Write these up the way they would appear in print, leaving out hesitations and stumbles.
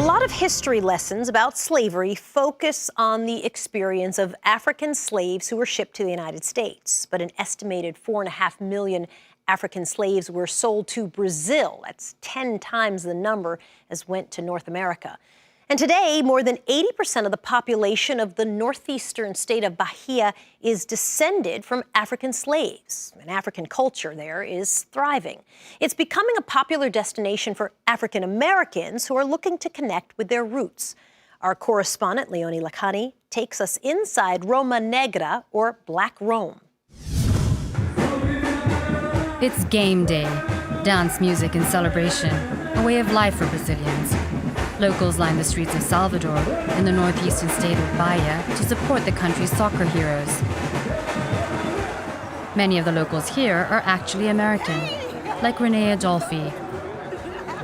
lot of history lessons about slavery focus on the experience of African slaves who were shipped to the United States. But an estimated 4.5 million African slaves were sold to Brazil. That's 10 times the number as went to North America. And today, more than 80% of the population of the northeastern state of Bahia is descended from African slaves. And African culture there is thriving. It's becoming a popular destination for African Americans who are looking to connect with their roots. Our correspondent, Leonie Lacani, takes us inside Roma Negra, or Black Rome. It's game day, dance music and celebration, a way of life for Brazilians. Locals line the streets of Salvador in the northeastern state of Bahia to support the country's soccer heroes. Many of the locals here are actually American, like Renee Adolfi.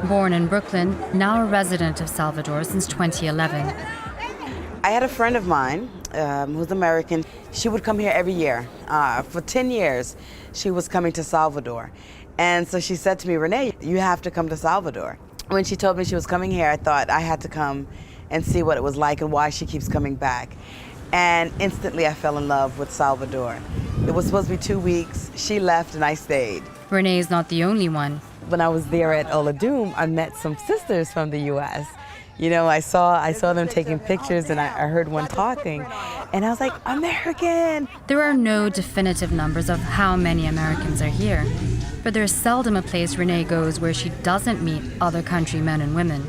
Born in Brooklyn, now a resident of Salvador since 2011. I had a friend of mine who's American. She would come here every year. For 10 years, she was coming to Salvador. And so she said to me, Renee, you have to come to Salvador. When she told me she was coming here, I thought I had to come and see what it was like and why she keeps coming back. And instantly I fell in love with Salvador. It was supposed to be 2 weeks. She left and I stayed. Renee's not the only one. When I was there at Oladoom, I met some sisters from the U.S. You know, I saw them taking pictures and I heard one talking. And I was like, American! There are no definitive numbers of how many Americans are here. But there's seldom a place Renee goes where she doesn't meet other countrymen and women.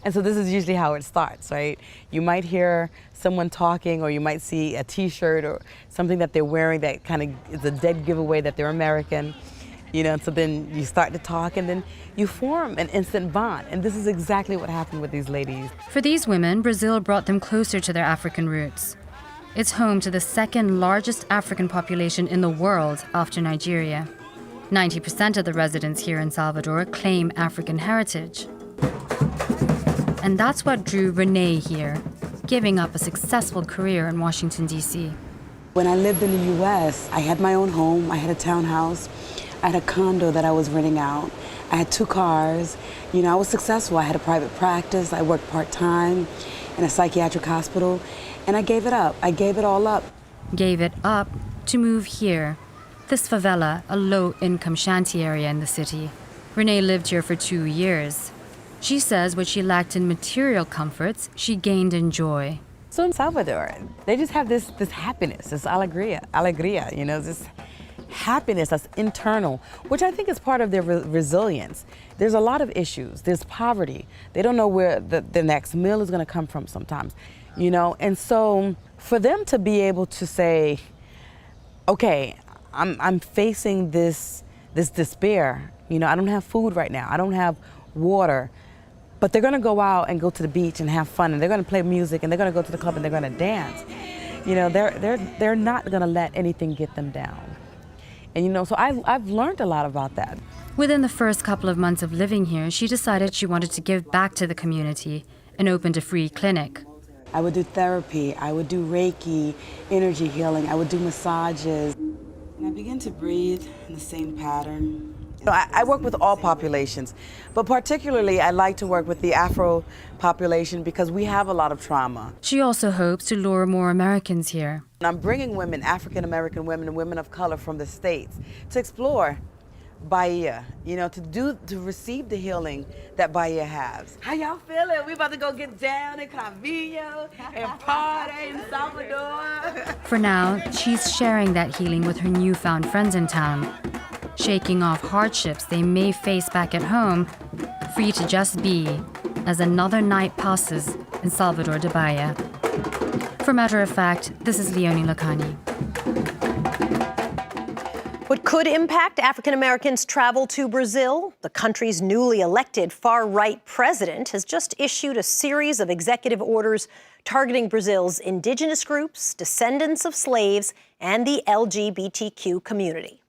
And so this is usually how it starts, right? You might hear someone talking, or you might see a T-shirt or something that they're wearing that kind of is a dead giveaway that they're American. You know, so then you start to talk and then you form an instant bond. And this is exactly what happened with these ladies. For these women, Brazil brought them closer to their African roots. It's home to the second largest African population in the world after Nigeria. 90% of the residents here in Salvador claim African heritage. And that's what drew Renee here, giving up a successful career in Washington, D.C. When I lived in the U.S., I had my own home. I had a townhouse. I had a condo that I was renting out. I had 2 cars. You know, I was successful. I had a private practice. I worked part-time in a psychiatric hospital. And I gave it up. I gave it all up. Gave it up to move here. This favela, a low-income shanty area in the city. Renee lived here for 2 years. She says what she lacked in material comforts, she gained in joy. So in Salvador, they just have this happiness, this alegria, you know, this happiness that's internal, which I think is part of their resilience. There's a lot of issues. There's poverty. They don't know where the next meal is going to come from sometimes, you know. And so for them to be able to say, okay, I'm facing this despair. You know, I don't have food right now. I don't have water. But they're going to go out and go to the beach and have fun, and they're going to play music, and they're going to go to the club, and they're going to dance. You know, they're not going to let anything get them down. And, you know, so I've learned a lot about that. Within the first couple of months of living here, she decided she wanted to give back to the community and opened a free clinic. I would do therapy. I would do Reiki, energy healing. I would do massages. I begin to breathe in the same pattern. You know, I work with all populations, but particularly I like to work with the Afro population because we have a lot of trauma. She also hopes to lure more Americans here. And I'm bringing women, African-American women and women of color from the States to explore Bahia, you know, to receive the healing that Bahia has. How y'all feeling? We about to go get down in Clavillo and party in Salvador. For now, she's sharing that healing with her newfound friends in town, shaking off hardships they may face back at home, free to just be, as another night passes in Salvador de Bahia. For matter of fact, this is Leonie Lacani. What could impact African Americans' travel to Brazil? The country's newly elected far-right president has just issued a series of executive orders targeting Brazil's indigenous groups, descendants of slaves, and the LGBTQ community.